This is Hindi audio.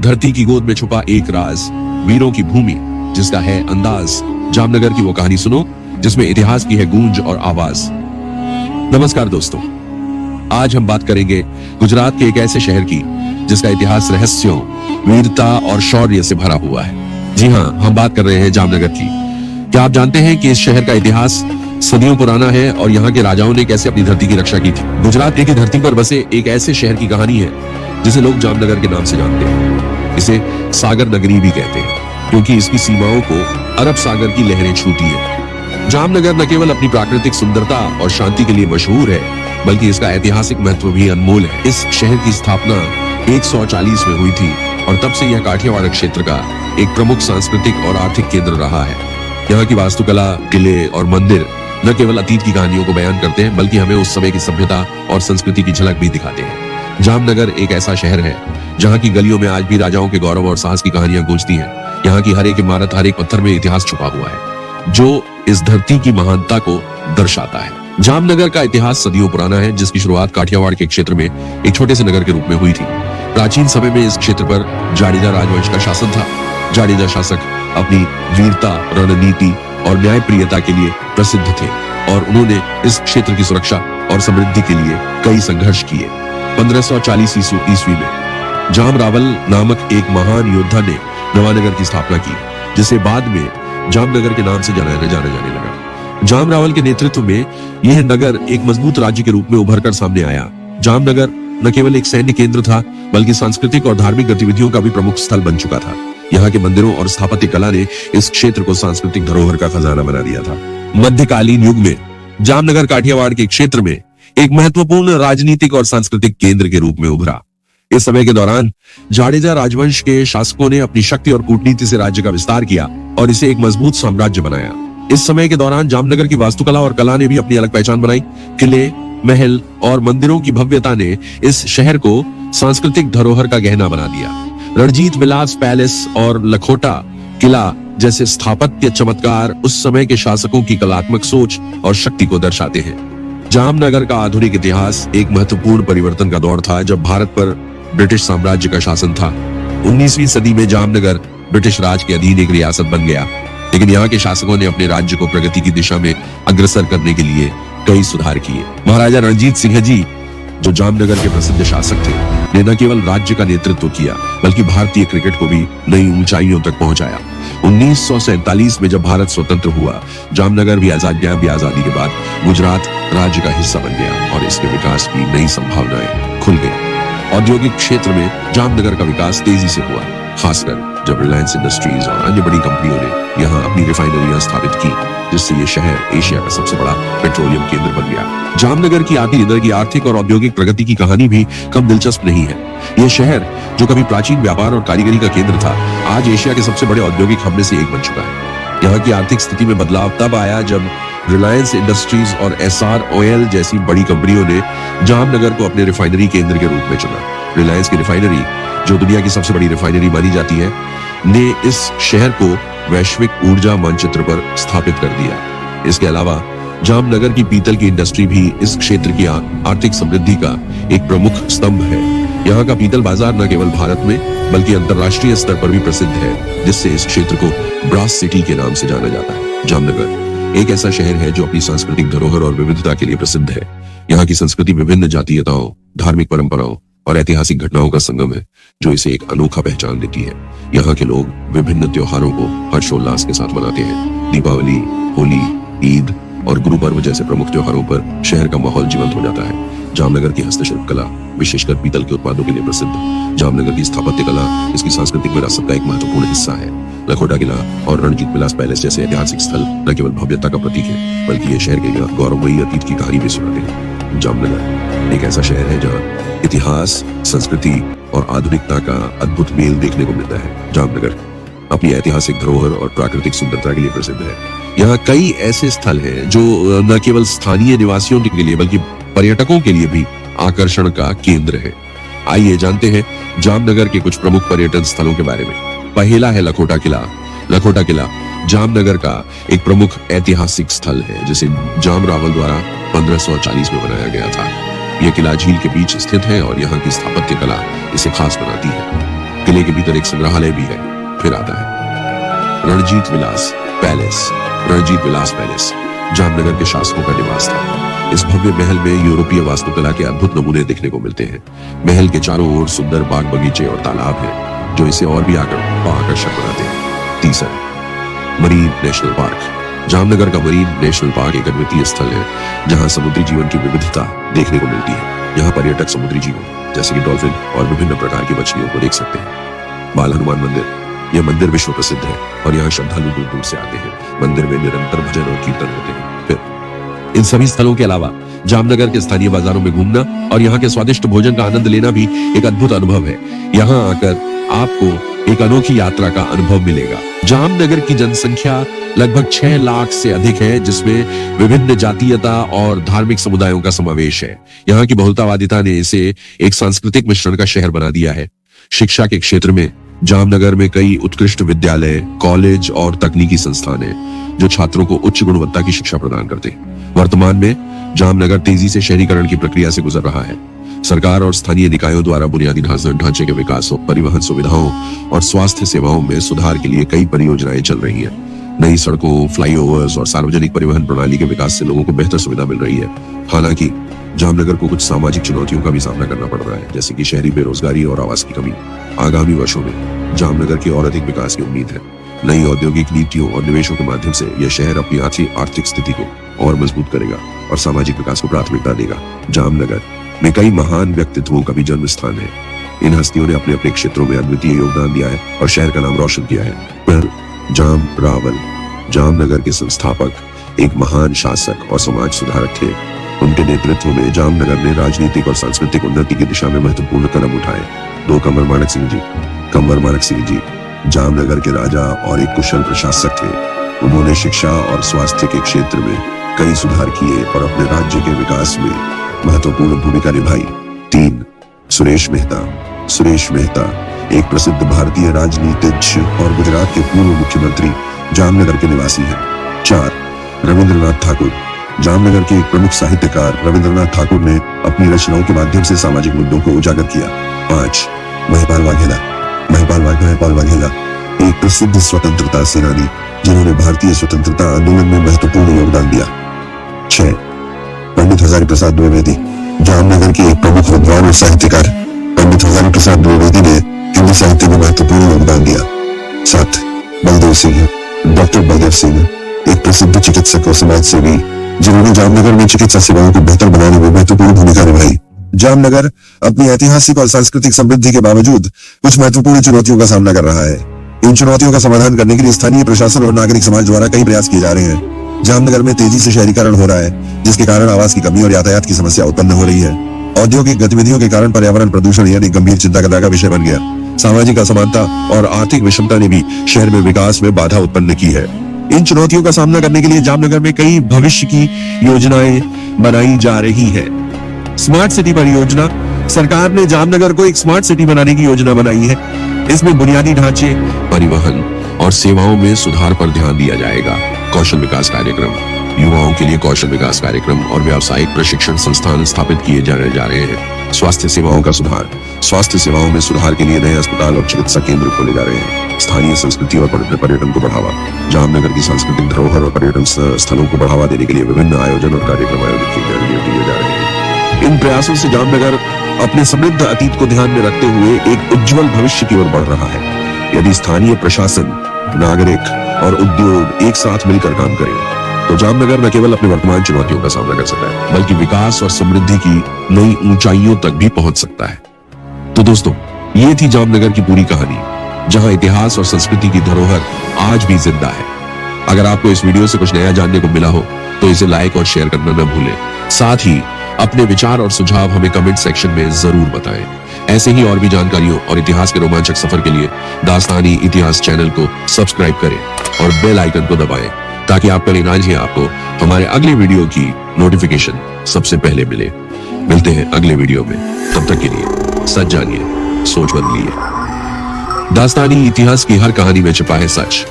धरती की गोद में छुपा एक राज, वीरों की भूमि जिसका है अंदाज। जामनगर की वो कहानी सुनो जिसमें इतिहास की है गूंज और आवाज। नमस्कार दोस्तों, आज हम बात करेंगे गुजरात के एक ऐसे शहर की जिसका इतिहास रहस्यों, वीरता और शौर्य से भरा हुआ है। जी हाँ, हम बात कर रहे हैं जामनगर की। क्या आप जानते हैं कि इस शहर का इतिहास सदियों पुराना है और यहाँ के राजाओं ने कैसे अपनी धरती की रक्षा की थी। गुजरात की धरती पर बसे एक ऐसे शहर की कहानी है जिसे लोग जामनगर के नाम से जानते हैं। इसे सागर नगरी भी कहते हैं क्योंकि इसकी सीमाओं को अरब सागर की लहरें छूती है। जामनगर न केवल अपनी प्राकृतिक सुंदरता और शांति के लिए मशहूर है, बल्कि इसका ऐतिहासिक महत्व भी अनमोल है। इस शहर की स्थापना 140 में हुई थी और तब से यह काठियावाड़ क्षेत्र का एक प्रमुख सांस्कृतिक और आर्थिक केंद्र रहा है। यहाँ की वास्तुकला, किले और मंदिर न केवल अतीत की कहानियों को बयान करते हैं, बल्कि हमें उस समय की सभ्यता और संस्कृति की झलक भी दिखाते हैं। जामनगर एक ऐसा शहर है जहाँ की गलियों में आज भी राजाओं के गौरव और साहस की कहानियां गूंजती हैं। यहाँ की हर एक इमारत, हर एक पत्थर में इतिहास छुपा हुआ है जो इस धरती की महानता को दर्शाता है। जामनगर का इतिहास सदियों पुराना है, जिसकी शुरुआत काठियावाड़ के क्षेत्र में एक छोटे से नगर के रूप में हुई थी। प्राचीन समय में इस क्षेत्र पर जाडेजा राजवंश का शासन था। जाडेजा शासक अपनी वीरता, रणनीति और न्यायप्रियता के लिए प्रसिद्ध थे और उन्होंने इस क्षेत्र की सुरक्षा और समृद्धि के लिए कई संघर्ष किए। 1540 ईस्वी में जाम रावल नामक एक महान योद्धा ने नवानगर की स्थापना की, जिसे बाद में जामनगर के नाम से जाने जाने लगा। जाम रावल के नेतृत्व में यह नगर एक मजबूत राज्य के रूप में उभर कर सामने आया। जामनगर न केवल एक सैन्य केंद्र था, बल्कि सांस्कृतिक और धार्मिक गतिविधियों का भी प्रमुख स्थल बन चुका था। यहाँ के मंदिरों और स्थापत्य कला ने इस क्षेत्र को सांस्कृतिक धरोहर का खजाना बना दिया था। मध्यकालीन युग में जामनगर काठियावाड़ के क्षेत्र में एक महत्वपूर्ण राजनीतिक और सांस्कृतिक केंद्र के रूप में उभरा। इस समय के दौरान जाडेजा राजवंश के शासकों ने अपनी शक्ति और कूटनीति से राज्य का विस्तार किया और इसे एक मजबूत साम्राज्य बनाया। इस समय के दौरान जामनगर की वास्तुकला और कला ने भी अपनी अलग पहचान बनाई। किले, महल और मंदिरों की भव्यता ने इस शहर को सांस्कृतिक धरोहर का गहना बना दिया। रणजीत विलास पैलेस और लखोटा किला जैसे स्थापत्य चमत्कार उस समय के शासकों की कलात्मक सोच और शक्ति को दर्शाते हैं। जामनगर का आधुनिक इतिहास एक महत्वपूर्ण परिवर्तन का दौर था, जब भारत पर ब्रिटिश साम्राज्य का शासन था। 19वीं सदी में जामनगर ब्रिटिश राज के अधीन एक रियासत बन गया, लेकिन यहाँ के शासकों ने अपने राज्य को प्रगति की दिशा में अग्रसर करने के लिए कई सुधार किए। महाराजा रणजीत सिंह जी, जो जामनगर के प्रसिद्ध शासक थे, ने न केवल राज्य का नेतृत्व किया, बल्कि भारतीय क्रिकेट को भी नई ऊंचाइयों तक पहुंचाया। 1947 में जब भारत स्वतंत्र हुआ, जामनगर भी आजादी के बाद गुजरात राज्य का हिस्सा बन गया और इसके विकास की नई संभावनाएं खुल गई। औद्योगिक क्षेत्र में जामनगर का विकास तेजी से हुआ, खासकर जब रिलायंस इंडस्ट्रीज और अन्य बड़ी कंपनियों ने यहाँ अपनी रिफाइनरियां स्थापित की, जिससे ये शहर एशिया का सबसे बड़ा पेट्रोलियम केंद्र बन गया। जामनगर की आर्थिक और औद्योगिक प्रगति की कहानी भी कम दिलचस्प नहीं है। यह शहर, जो कभी प्राचीन व्यापार और कारीगरी का केंद्र था, आज एशिया के सबसे बड़े औद्योगिक हब में से एक बन चुका है। यहाँ की आर्थिक स्थिति में बदलाव तब आया जब रिलायंस इंडस्ट्रीज और एसआर ऑयल जैसी बड़ी कंपनियों ने जामनगर को अपने रिफाइनरी केंद्र के रूप में चुना। रिलायंस की रिफाइनरी, जो दुनिया की सबसे बड़ी रिफाइनरी मानी जाती है, ने इस शहर को वैश्विक ऊर्जा मानचित्र पर स्थापित कर दिया। इसके अलावा जामनगर की पीतल की इंडस्ट्री भी इस क्षेत्र की आर्थिक समृद्धि का एक प्रमुख स्तंभ है। यहाँ का पीतल बाजार न केवल भारत में बल्कि अंतर्राष्ट्रीय स्तर पर भी प्रसिद्ध है, जिससे इस क्षेत्र को ब्रास सिटी के नाम से जाना जाता है। जामनगर एक ऐसा शहर है जो अपनी सांस्कृतिक धरोहर और विविधता के लिए प्रसिद्ध है। यहाँ की संस्कृति विभिन्न जातीयताओं, धार्मिक परंपराओं और ऐतिहासिक घटनाओं का संगम है, जो इसे एक अनोखा पहचान देती है। यहाँ के लोग विभिन्न त्योहारों को हर्षोल्लास के साथ मनाते हैं। दीपावली, होली, ईद और गुरु पर्व जैसे प्रमुख त्योहारों पर शहर का माहौल जीवंत हो जाता है। जामनगर की हस्तशिल्प कला, विशेषकर पीतल के उत्पादों के लिए प्रसिद्ध जामनगर की स्थापत्य कला इसकी सांस्कृतिक विरासत का एक महत्वपूर्ण हिस्सा है। लखोटा किला और रणजीत विलास पैलेस जैसे ऐतिहासिक स्थल न केवल भव्यता का प्रतीक है, बल्कि ये शहर के गौरवमयी अतीत की कहानी भी सुनाते हैं। जामनगर एक ऐसा शहर है जहाँ इतिहास, संस्कृति और आधुनिकता का अद्भुत मेल देखने को मिलता है। जामनगर अपनी ऐतिहासिक धरोहर और प्राकृतिक सुंदरता के लिए प्रसिद्ध है। यहाँ कई ऐसे स्थल हैं जो न केवल स्थानीय निवासियों के लिए बल्कि पर्यटकों के लिए भी आकर्षण का केंद्र है। आइए जानते हैं जामनगर के कुछ प्रमुख पर्यटन स्थलों के बारे में। पहला है लखोटा किला। लखोटा किला जामनगर का एक प्रमुख ऐतिहासिक स्थल है, जिसे जाम रावल द्वारा 1540 में बनाया गया था। यह किला झील के बीच स्थित है और यहाँ की स्थापत्य कला इसे खास बनाती है। किले के भीतर एक संग्रहालय भी है। फिर आता है रणजीत विलास पैलेस। रणजीत विलास पैलेस जामनगर के शासकों का निवास था। इस भव्य महल में यूरोपीय वास्तुकला के अद्भुत नमूने देखने को मिलते हैं। महल के चारों ओर सुंदर बाग बगीचे और तालाब हैं, जो इसे और भी आकर्षक बनाते हैं। तीसरा, मरीन नेशनल पार्क। जामनगर का मरीन नेशनल पार्क एक अद्वितीय स्थल है, जहां समुद्री जीवन की विविधता देखने को मिलती है। यहाँ पर्यटक समुद्री जीवन जैसे कि डॉल्फिन और विभिन्न प्रकार की मछलियों को देख सकते हैं। बाल हनुमान मंदिर, यह मंदिर विश्व प्रसिद्ध है और यहाँ श्रद्धालु दूर दूर से आते हैं। मंदिर में निरंतर भजन और कीर्तन होते हैं। फिर इन सभी स्थलों के अलावा जामनगर के स्थानीय बाजारों में घूमना और यहाँ के स्वादिष्ट भोजन का आनंद लेना भी एक अद्भुत अनुभव है। यहाँ आकर आपको एक अनोखी यात्रा का अनुभव मिलेगा। जामनगर की जनसंख्या लगभग 6 लाख से अधिक है, जिसमें विभिन्न जातीयता और धार्मिक समुदायों का समावेश है। यहाँ की बहुलतावादिता ने इसे एक सांस्कृतिक मिश्रण का शहर बना दिया है। शिक्षा के क्षेत्र में जामनगर में कई उत्कृष्ट विद्यालय, कॉलेज और तकनीकी संस्थान हैं, जो छात्रों को उच्च गुणवत्ता की शिक्षा प्रदान करते हैं। वर्तमान में जामनगर तेजी से शहरीकरण की प्रक्रिया से गुजर रहा है। सरकार और स्थानीय निकायों द्वारा बुनियादी ढांचे के विकास, परिवहन सुविधाओं और स्वास्थ्य सेवाओं में सुधार के लिए कई परियोजनाएं चल रही हैं। नई सड़कों, फ्लाईओवर्स और सार्वजनिक परिवहन प्रणाली के विकास से लोगों को बेहतर सुविधा मिल रही है। हालांकि जामनगर को कुछ सामाजिक चुनौतियों का भी सामना करना पड़ रहा है, जैसे कि शहरी बेरोजगारी और आवास की कमी। आगामी वर्षों में जामनगर की और अधिक विकास की उम्मीद है। नई औद्योगिक नीतियों और निवेशों के माध्यम से यह शहर अपनी आर्थिक स्थिति को और मजबूत करेगा और सामाजिक विकास को प्राथमिकता देगा। जामनगर में कई महान व्यक्तित्वों का भी जन्म स्थान है। इन हस्तियों ने अपने अपने क्षेत्रों में अद्वितीय योगदान दिया है और शहर का नाम रोशन किया है। पर जाम रावल जामनगर के संस्थापक, एक महान शासक और समाज सुधारक थे। उनके नेतृत्व में जामनगर ने राजनीतिक और सांस्कृतिक उन्नति की दिशा में महत्वपूर्ण कदम उठाए। कंवर माणक सिंह जी जामनगर के राजा और एक कुशल प्रशासक थे। उन्होंने शिक्षा और स्वास्थ्य के क्षेत्र में कई सुधार किए और अपने राज्य के विकास में महत्वपूर्ण भूमिका निभाई। 3. सुरेश मेहता एक प्रसिद्ध भारतीय राजनीतिज्ञ और गुजरात के पूर्व मुख्यमंत्री जामनगर के निवासी हैं। 4. रविंद्रनाथ ठाकुर जामनगर के एक प्रमुख साहित्यकार रविंद्रनाथ ठाकुर ने अपनी रचनाओं के माध्यम से सामाजिक मुद्दों को उजागर किया। 5. महिपाल वाघेला एक प्रसिद्ध स्वतंत्रता सेनानी, जिन्होंने भारतीय स्वतंत्रता आंदोलन में महत्वपूर्ण योगदान दिया। 6. पंडित हजारी प्रसाद द्विवेदी जामनगर के एक प्रमुख विद्वान और साहित्यकार। पंडित हजारी प्रसाद द्विवेदी ने हिंदी साहित्य में महत्वपूर्ण योगदान दिया। 7. डॉक्टर बलदेव सिंह एक प्रसिद्ध चिकित्सक और समाज सेवी, जिन्होंने जामनगर में चिकित्सा सेवाओं को बेहतर बनाने में महत्वपूर्ण भूमिका निभाई। जामनगर अपनी ऐतिहासिक और सांस्कृतिक समृद्धि के बावजूद कुछ महत्वपूर्ण चुनौतियों का सामना कर रहा है। इन चुनौतियों का समाधान करने के लिए स्थानीय प्रशासन और नागरिक समाज द्वारा कई प्रयास किए जा रहे हैं। जामनगर में तेजी से शहरीकरण हो रहा है, जिसके कारण आवास की कमी और यातायात की समस्या उत्पन्न हो रही है। औद्योगिक गतिविधियों के कारण पर्यावरण प्रदूषण एक गंभीर चिंता का विषय बन गया। सामाजिक असमानता और आर्थिक विषमता ने भी शहर में विकास में बाधा उत्पन्न की है। इन चुनौतियों का सामना करने के लिए जामनगर में कई भविष्य की योजनाएं बनाई जा रही है। स्मार्ट सिटी परियोजना, सरकार ने जामनगर को एक स्मार्ट सिटी बनाने की योजना बनाई है। इसमें बुनियादी ढांचे, परिवहन और सेवाओं में सुधार पर ध्यान दिया जाएगा। कौशल विकास कार्यक्रम, युवाओं के लिए कौशल विकास कार्यक्रम और व्यावसायिक प्रशिक्षण संस्थान स्थापित किए जाने जा रहे हैं। स्वास्थ्य सेवाओं का सुधार, स्वास्थ्य सेवाओं में सुधार के लिए नए अस्पताल और चिकित्सा केंद्र खोले जा रहे हैं। स्थानीय संस्कृति और पर्यटन को बढ़ावा, जामनगर की सांस्कृतिक धरोहर और पर्यटन स्थलों को बढ़ावा देने के लिए विभिन्न आयोजन और कार्यक्रम आयोजित किए जा रहे हैं। इन प्रयासों से जामनगर अपने समृद्ध अतीत को ध्यान में रखते हुए एक उज्जवल भविष्य की ओर बढ़ रहा है। यदि स्थानीय प्रशासन, नागरिक और उद्योग एक साथ मिलकर काम करें, तो जामनगर न केवल अपने वर्तमान चुनौतियों का सामना कर सकता है, बल्कि विकास और समृद्धि की नई ऊंचाइयों तक भी पहुंच सकता है। तो दोस्तों, ये थी जामनगर की पूरी कहानी, जहां इतिहास और संस्कृति की धरोहर आज भी जिंदा है। अगर आपको इस वीडियो से कुछ नया जानने को मिला हो, तो इसे लाइक और शेयर करना न भूलें। साथ ही अपने विचार और सुझाव हमें कमेंट सेक्शन में जरूर बताएं। ऐसे ही और भी जानकारियों और इतिहास के रोमांचक सफर के लिए दास्तानी इतिहास चैनल को सब्सक्राइब करें और बेल आइकन को दबाएं, ताकि आपका इनाम ही आपको हमारे अगले वीडियो की नोटिफिकेशन सबसे पहले मिले। मिलते हैं अगले वीडियो में, तब तक के लिए सच जानिए, सोच बदलिए। दास्तानी इतिहास की हर कहानी में छिपा है सच।